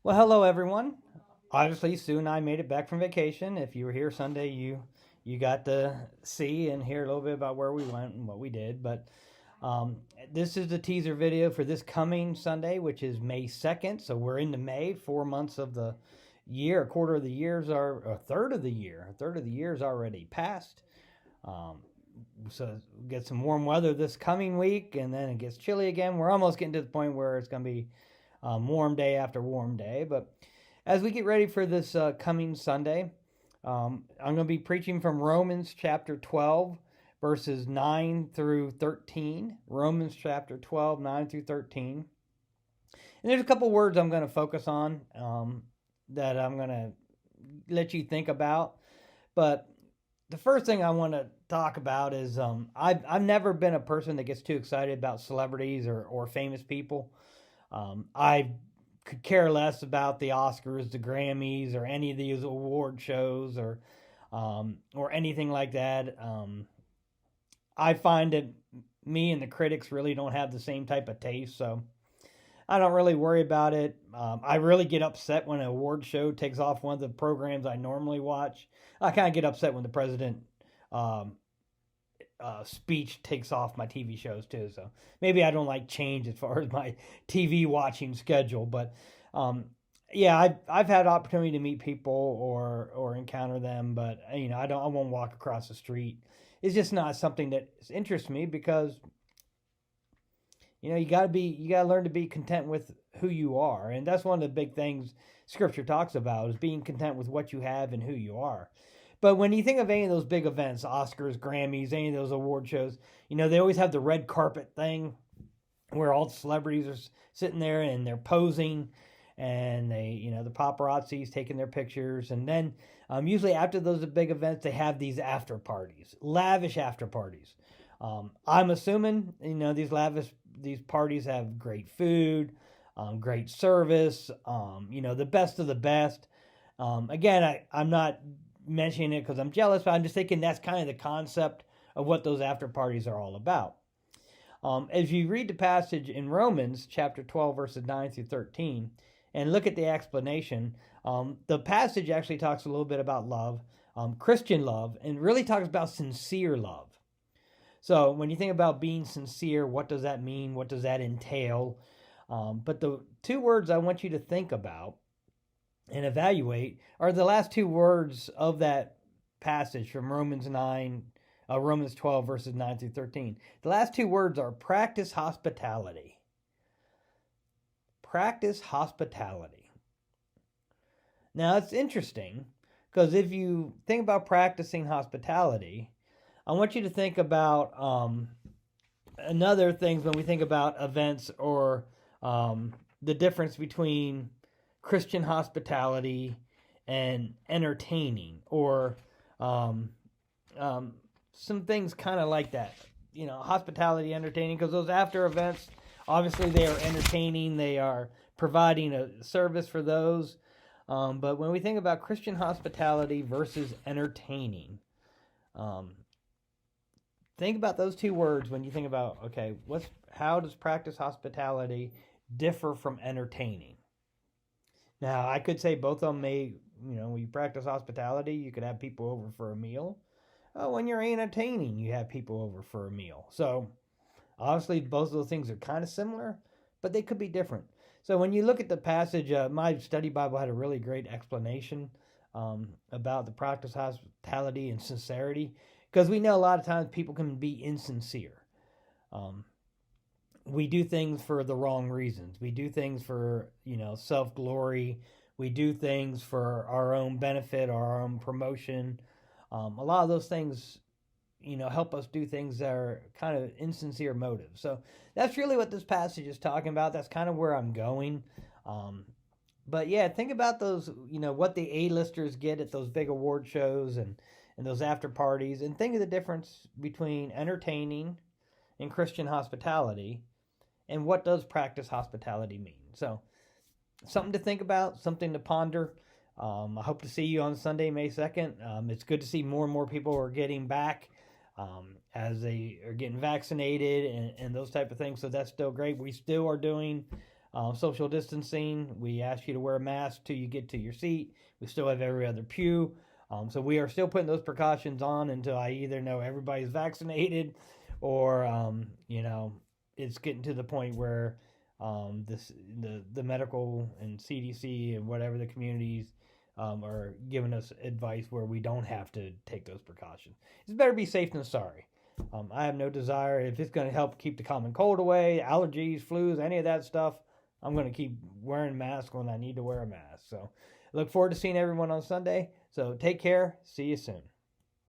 Well, hello everyone. Obviously, Sue and I made it back from vacation. If you were here Sunday, you got to see and hear a little bit about where we went and what we did. But um, this is the teaser video for this coming Sunday, which is May 2nd. So we're into May. 4 months of the year, a quarter of the years are a third of the year. A third of the year is already passed. Um, so get some warm weather this coming week, and then it gets chilly again. We're almost getting to the point where it's going to be warm day after warm day. But as we get ready for this coming Sunday, I'm going to be preaching from Romans chapter 12, verses 9 through 13. Romans chapter 12, 9 through 13. And there's a couple words I'm going to focus on that I'm going to let you think about. But the first thing I want to talk about is I've never been a person that gets too excited about celebrities or famous people. I could care less about the Oscars, the Grammys, or any of these award shows or anything like that. I find that me and the critics really don't have the same type of taste, so I don't really worry about it. I really get upset when an award show takes off one of the programs I normally watch. I kind of get upset when the president um, speech takes off my TV shows too. So maybe I don't like change as far as my TV watching schedule. But um, yeah, I've had opportunity to meet people or encounter them, but I won't walk across the street. It's just not something that interests me because you gotta learn to be content with who you are, and that's one of the big things Scripture talks about is being content with what you have and who you are. But when you think of any of those big events, Oscars, Grammys, any of those award shows, they always have the red carpet thing where all the celebrities are sitting there and they're posing and the paparazzi's taking their pictures. And then usually after those big events, they have these after parties, lavish after parties. I'm assuming, these parties have great food, great service, the best of the best. Again, I'm not mentioning it because I'm jealous, but I'm just thinking that's kind of the concept of what those after parties are all about. As you read the passage in Romans chapter 12, verses 9 through 13, and look at the explanation, the passage actually talks a little bit about love, Christian love, and really talks about sincere love. So when you think about being sincere, what does that mean? What does that entail? But the two words I want you to think about and evaluate are the last two words of that passage from Romans 12, verses 9 through 13. The last two words are practice hospitality. Practice hospitality. Now, it's interesting because if you think about practicing hospitality, I want you to think about another things when we think about events or the difference between Christian hospitality and entertaining or some things kind of like that. Hospitality, entertaining, because those after events, obviously they are entertaining, they are providing a service for those. But when we think about Christian hospitality versus entertaining, think about those two words when you think about, okay, how does practice hospitality differ from entertaining? Now, I could say both of them when you practice hospitality, you could have people over for a meal. When you're entertaining, you have people over for a meal. So, obviously, both of those things are kind of similar, but they could be different. So, when you look at the passage, my study Bible had a really great explanation about the practice hospitality and sincerity, because we know a lot of times people can be insincere. We do things for the wrong reasons. We do things for, self-glory. We do things for our own benefit or our own promotion. A lot of those things, help us do things that are kind of insincere motives. So that's really what this passage is talking about. That's kind of where I'm going. But yeah, think about those, what the A-listers get at those big award shows and those after parties, and think of the difference between entertaining and Christian hospitality. And what does practice hospitality mean? So, something to think about, something to ponder. I hope to see you on Sunday, May 2nd. It's good to see more and more people are getting back as they are getting vaccinated and those type of things. So that's still great. We still are doing social distancing. We ask you to wear a mask till you get to your seat. We still have every other pew. So we are still putting those precautions on until I either know everybody's vaccinated or, it's getting to the point where the medical and CDC and whatever the communities are giving us advice where we don't have to take those precautions. It's better be safe than sorry. I have no desire, if it's going to help keep the common cold away, allergies, flus, any of that stuff, I'm going to keep wearing masks when I need to wear a mask. So look forward to seeing everyone on Sunday. So take care. See you soon.